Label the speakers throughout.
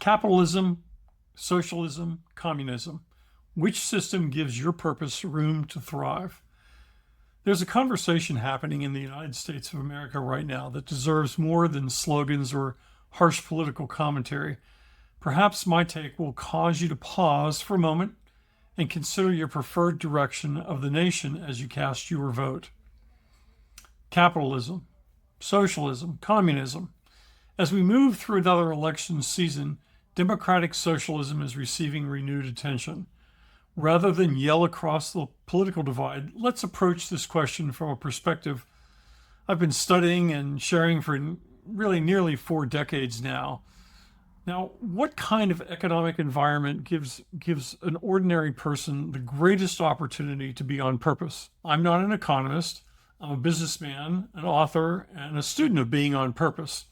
Speaker 1: Capitalism, socialism, communism. Which system gives your purpose room to thrive? There's a conversation happening in the United States of America right now that deserves more than slogans or harsh political commentary. Perhaps my take will cause you to pause for a moment and consider your preferred direction of the nation as you cast your vote. Capitalism, socialism, communism. As we move through another election season, democratic socialism is receiving renewed attention. Rather than yell across the political divide, let's approach this question from a perspective I've been studying and sharing for really nearly 4 decades now. Now, what kind of economic environment gives an ordinary person the greatest opportunity to be on purpose? I'm not an economist. I'm a businessman, an author, and a student of being on purpose.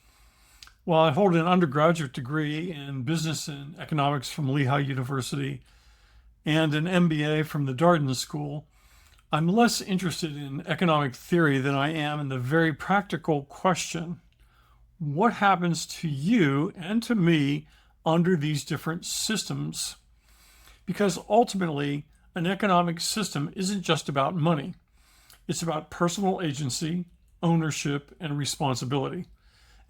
Speaker 1: While I hold an undergraduate degree in business and economics from Lehigh University and an MBA from the Darden School, I'm less interested in economic theory than I am in the very practical question: what happens to you and to me under these different systems? Because ultimately, an economic system isn't just about money. It's about personal agency, ownership, and responsibility.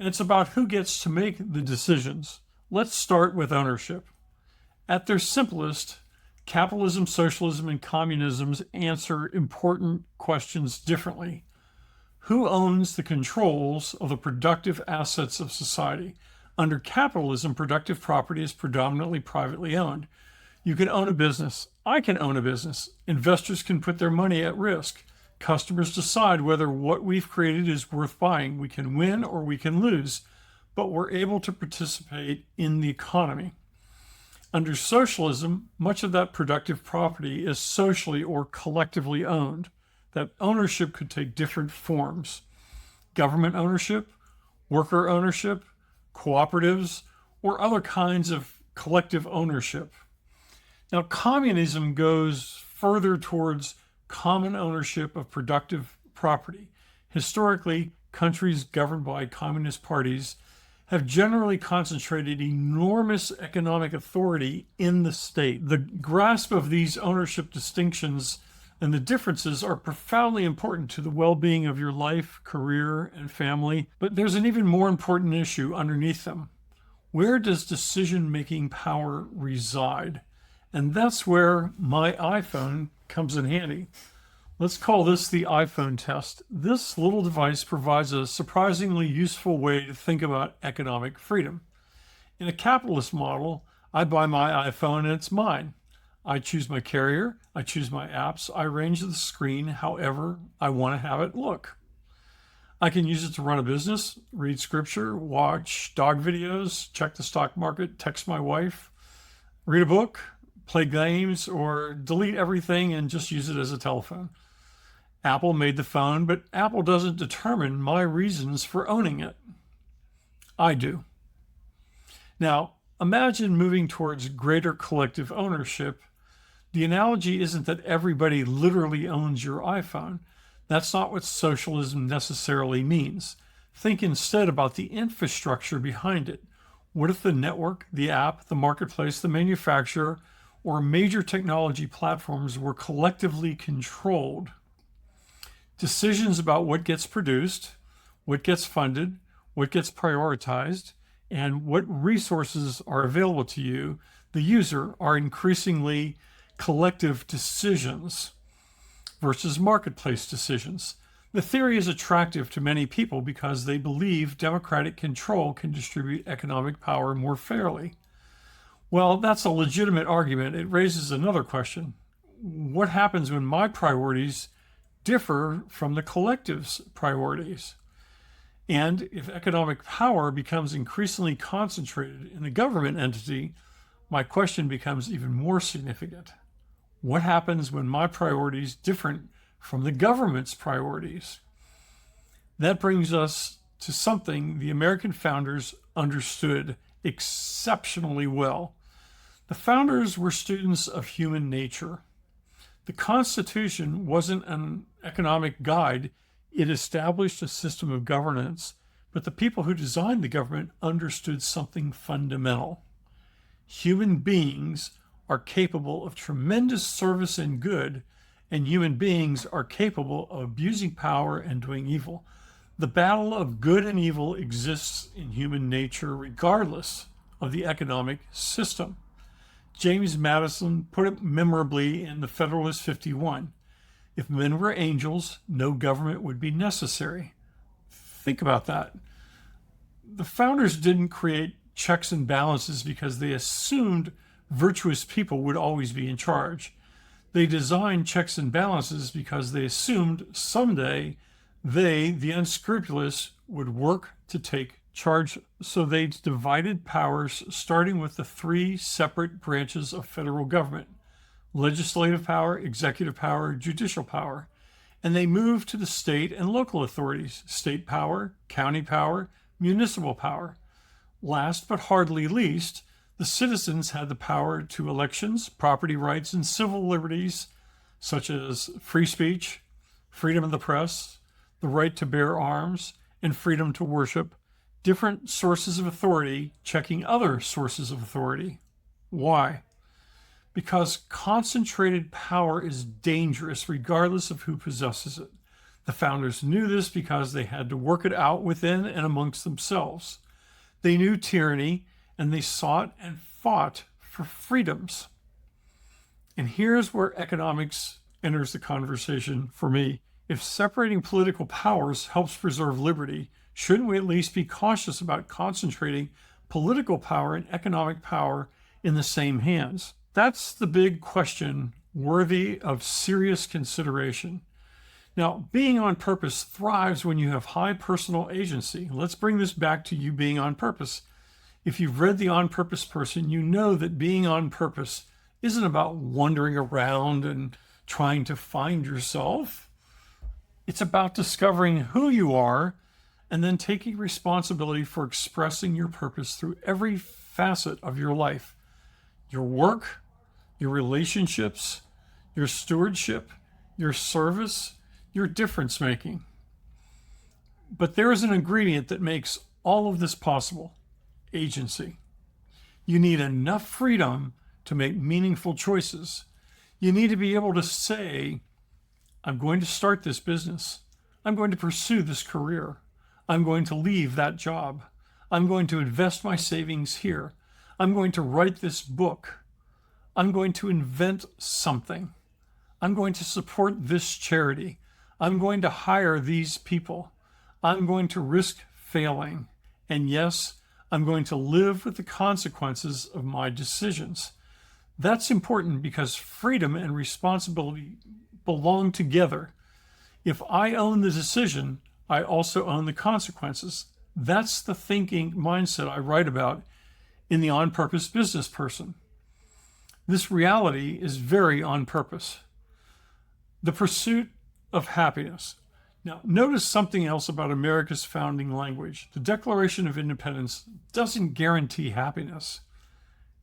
Speaker 1: And it's about who gets to make the decisions. Let's start with ownership. At their simplest, capitalism, socialism, and communism answer important questions differently. Who owns the controls of the productive assets of society? Under capitalism, productive property is predominantly privately owned. You can own a business. I can own a business. Investors can put their money at risk. Customers decide whether what we've created is worth buying. We can win or we can lose, but we're able to participate in the economy. Under socialism, much of that productive property is socially or collectively owned. That ownership could take different forms: government ownership, worker ownership, cooperatives, or other kinds of collective ownership. Now, communism goes further towards common ownership of productive property. Historically, countries governed by communist parties have generally concentrated enormous economic authority in the state. The grasp of these ownership distinctions and the differences are profoundly important to the well-being of your life, career, and family. But there's an even more important issue underneath them. Where does decision-making power reside? And that's where my iPhone comes in handy. Let's call this the iPhone test. This little device provides a surprisingly useful way to think about economic freedom. In a capitalist model, I buy my iPhone and it's mine. I choose my carrier, I choose my apps, I arrange the screen however I want to have it look. I can use it to run a business, read scripture, watch dog videos, check the stock market, text my wife, read a book, play games, or delete everything and just use it as a telephone. Apple made the phone, but Apple doesn't determine my reasons for owning it. I do. Now, imagine moving towards greater collective ownership. The analogy isn't that everybody literally owns your iPhone. That's not what socialism necessarily means. Think instead about the infrastructure behind it. What if the network, the app, the marketplace, the manufacturer, or major technology platforms were collectively controlled? Decisions about what gets produced, what gets funded, what gets prioritized, and what resources are available to you, the user, are increasingly collective decisions versus marketplace decisions. The theory is attractive to many people because they believe democratic control can distribute economic power more fairly. Well, that's a legitimate argument. It raises another question. What happens when my priorities differ from the collective's priorities? And if economic power becomes increasingly concentrated in a government entity, my question becomes even more significant. What happens when my priorities differ from the government's priorities? That brings us to something the American founders understood exceptionally well. The founders were students of human nature. The Constitution wasn't an economic guide. It established a system of governance, but the people who designed the government understood something fundamental. Human beings are capable of tremendous service and good, and human beings are capable of abusing power and doing evil. The battle of good and evil exists in human nature regardless of the economic system. James Madison put it memorably in the Federalist 51. If men were angels, no government would be necessary. Think about that. The founders didn't create checks and balances because they assumed virtuous people would always be in charge. They designed checks and balances because they assumed someday they, the unscrupulous, would work to take charge. So they divided powers, starting with the three separate branches of federal government: legislative power, executive power, judicial power. And they moved to the state and local authorities: state power, county power, municipal power. Last but hardly least, the citizens had the power to elections, property rights, and civil liberties such as free speech, freedom of the press, the right to bear arms, and freedom to worship, different sources of authority checking other sources of authority. Why? Because concentrated power is dangerous regardless of who possesses it. The founders knew this because they had to work it out within and amongst themselves. They knew tyranny, and they sought and fought for freedoms. And here's where economics enters the conversation for me. If separating political powers helps preserve liberty, shouldn't we at least be cautious about concentrating political power and economic power in the same hands? That's the big question worthy of serious consideration. Now, being on purpose thrives when you have high personal agency. Let's bring this back to you being on purpose. If you've read The On Purpose Person, you know that being on purpose isn't about wandering around and trying to find yourself. It's about discovering who you are and then taking responsibility for expressing your purpose through every facet of your life: your work, your relationships, your stewardship, your service, your difference making. But there is an ingredient that makes all of this possible: agency. You need enough freedom to make meaningful choices. You need to be able to say, I'm going to start this business. I'm going to pursue this career. I'm going to leave that job. I'm going to invest my savings here. I'm going to write this book. I'm going to invent something. I'm going to support this charity. I'm going to hire these people. I'm going to risk failing. And yes, I'm going to live with the consequences of my decisions. That's important because freedom and responsibility belong together. If I own the decision, I also own the consequences. That's the thinking mindset I write about in The On Purpose Business Person. This reality is very on purpose. The pursuit of happiness. Now, notice something else about America's founding language. The Declaration of Independence doesn't guarantee happiness.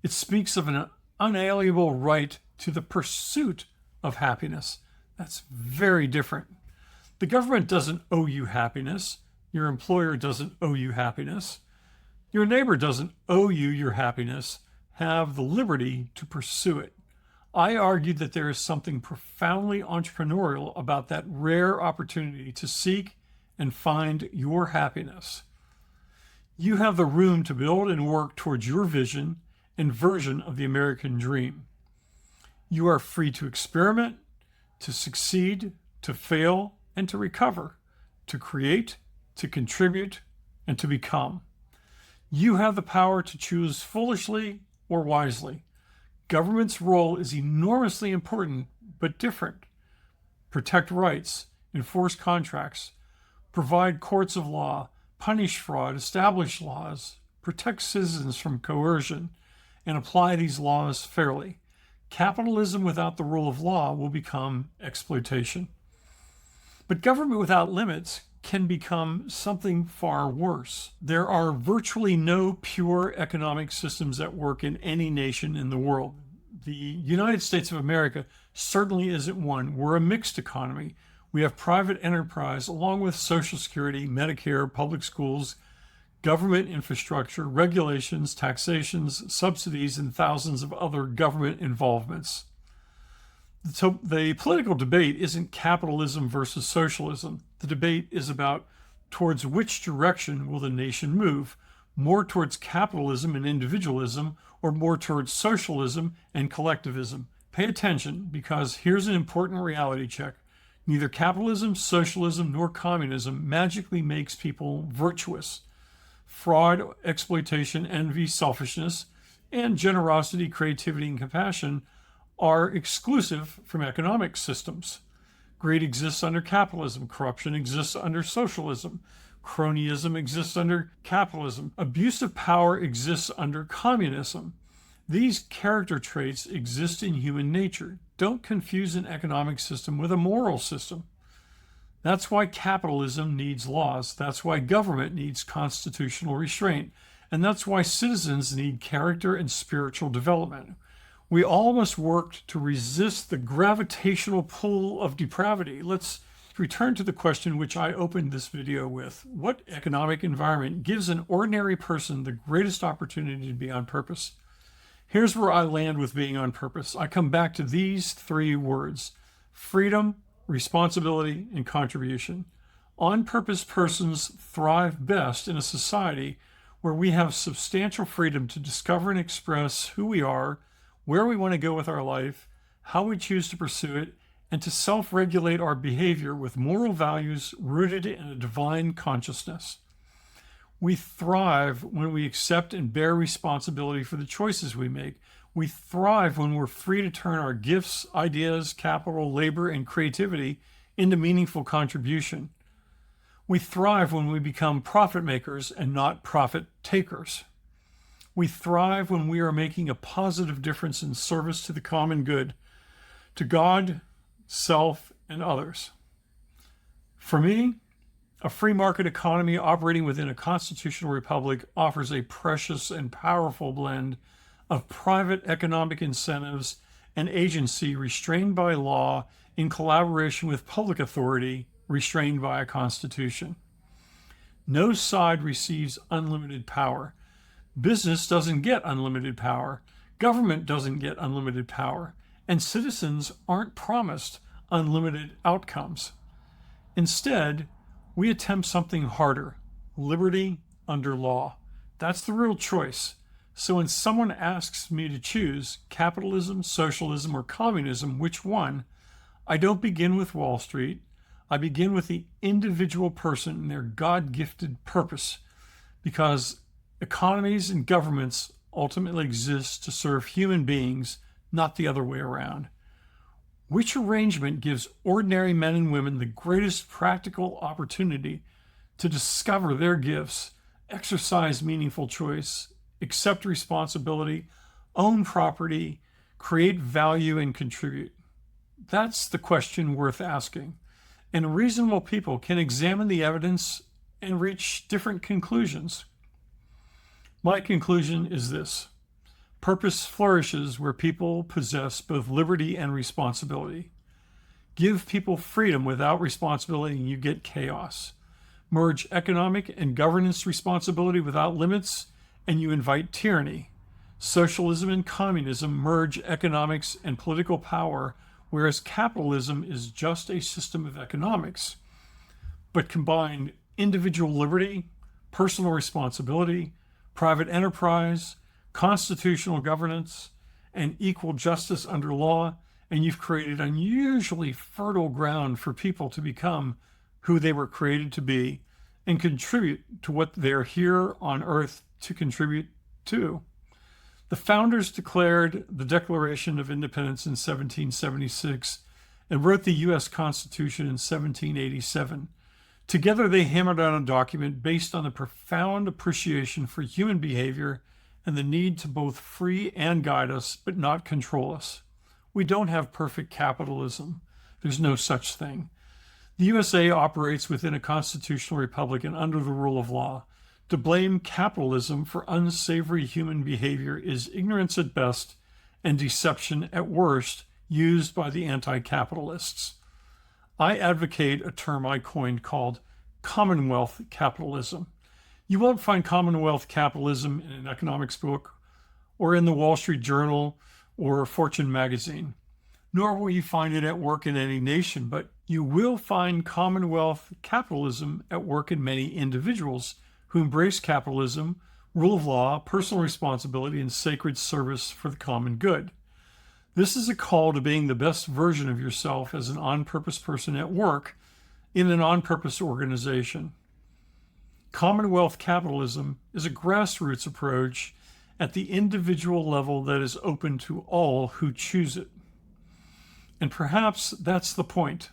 Speaker 1: It speaks of an unalienable right to the pursuit of happiness. That's very different. The government doesn't owe you happiness. Your employer doesn't owe you happiness. Your neighbor doesn't owe you your happiness. Have the liberty to pursue it. I argue that there is something profoundly entrepreneurial about that rare opportunity to seek and find your happiness. You have the room to build and work towards your vision and version of the American dream. You are free to experiment, to succeed, to fail, and to recover, to create, to contribute, and to become. You have the power to choose foolishly or wisely. Government's role is enormously important, but different. Protect rights, enforce contracts, provide courts of law, punish fraud, establish laws, protect citizens from coercion, and apply these laws fairly. Capitalism without the rule of law will become exploitation. But government without limits can become something far worse. There are virtually no pure economic systems at work in any nation in the world. The United States of America certainly isn't one. We're a mixed economy. We have private enterprise along with Social Security, Medicare, public schools, government infrastructure, regulations, taxations, subsidies, and thousands of other government involvements. So the political debate isn't capitalism versus socialism. The debate is about towards which direction will the nation move, more towards capitalism and individualism, or more towards socialism and collectivism. Pay attention, because here's an important reality check. Neither capitalism, socialism, nor communism magically makes people virtuous. Fraud, exploitation, envy, selfishness, and generosity, creativity, and compassion are exclusive from economic systems. Greed exists under capitalism. Corruption exists under socialism. Cronyism exists under capitalism. Abuse of power exists under communism. These character traits exist in human nature. Don't confuse an economic system with a moral system. That's why capitalism needs laws. That's why government needs constitutional restraint. And that's why citizens need character and spiritual development. We all must work to resist the gravitational pull of depravity. Let's return to the question which I opened this video with. What economic environment gives an ordinary person the greatest opportunity to be on purpose? Here's where I land with being on purpose. I come back to these three words: freedom, responsibility, and contribution. On-purpose persons thrive best in a society where we have substantial freedom to discover and express who we are, where we want to go with our life, how we choose to pursue it, and to self-regulate our behavior with moral values rooted in a divine consciousness. We thrive when we accept and bear responsibility for the choices we make. We thrive when we're free to turn our gifts, ideas, capital, labor, and creativity into meaningful contribution. We thrive when we become profit makers and not profit takers. We thrive when we are making a positive difference in service to the common good, to God, self, and others. For me, a free market economy operating within a constitutional republic offers a precious and powerful blend of private economic incentives and agency restrained by law in collaboration with public authority restrained by a constitution. No side receives unlimited power. Business doesn't get unlimited power. Government doesn't get unlimited power. And citizens aren't promised unlimited outcomes. Instead, we attempt something harder: liberty under law. That's the real choice. So when someone asks me to choose capitalism, socialism, or communism, which one, I don't begin with Wall Street. I begin with the individual person and their God-gifted purpose, because economies and governments ultimately exist to serve human beings, not the other way around. Which arrangement gives ordinary men and women the greatest practical opportunity to discover their gifts, exercise meaningful choice, accept responsibility, own property, create value, and contribute? That's the question worth asking. And reasonable people can examine the evidence and reach different conclusions. My conclusion is this: purpose flourishes where people possess both liberty and responsibility. Give people freedom without responsibility and you get chaos. Merge economic and governance responsibility without limits and you invite tyranny. Socialism and communism merge economics and political power, whereas capitalism is just a system of economics, but combine individual liberty, personal responsibility, private enterprise, constitutional governance, and equal justice under law, and you've created unusually fertile ground for people to become who they were created to be and contribute to what they're here on earth to contribute to. The founders declared the Declaration of Independence in 1776 and wrote the U.S. Constitution in 1787. Together, they hammered out a document based on a profound appreciation for human behavior and the need to both free and guide us, but not control us. We don't have perfect capitalism. There's no such thing. The USA operates within a constitutional republic and under the rule of law. To blame capitalism for unsavory human behavior is ignorance at best and deception at worst, used by the anti-capitalists. I advocate a term I coined called Commonwealth capitalism. You won't find Commonwealth capitalism in an economics book or in the Wall Street Journal or Fortune magazine, nor will you find it at work in any nation, but you will find Commonwealth capitalism at work in many individuals who embrace capitalism, rule of law, personal responsibility, and sacred service for the common good. This is a call to being the best version of yourself as an on-purpose person at work in an on-purpose organization. Commonwealth capitalism is a grassroots approach at the individual level that is open to all who choose it. And perhaps that's the point.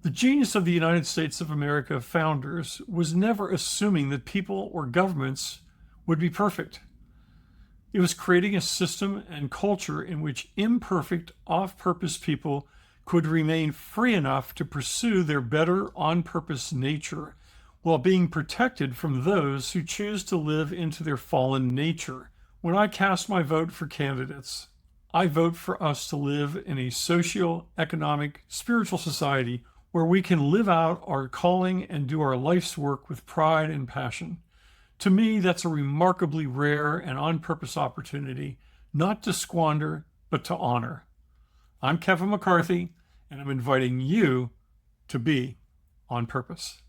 Speaker 1: The genius of the United States of America founders was never assuming that people or governments would be perfect. It was creating a system and culture in which imperfect, off-purpose people could remain free enough to pursue their better on-purpose nature while being protected from those who choose to live into their fallen nature. When I cast my vote for candidates, I vote for us to live in a socio-economic, spiritual society where we can live out our calling and do our life's work with pride and passion. To me, that's a remarkably rare and on-purpose opportunity, not to squander, but to honor. I'm Kevin McCarthy, and I'm inviting you to be on purpose.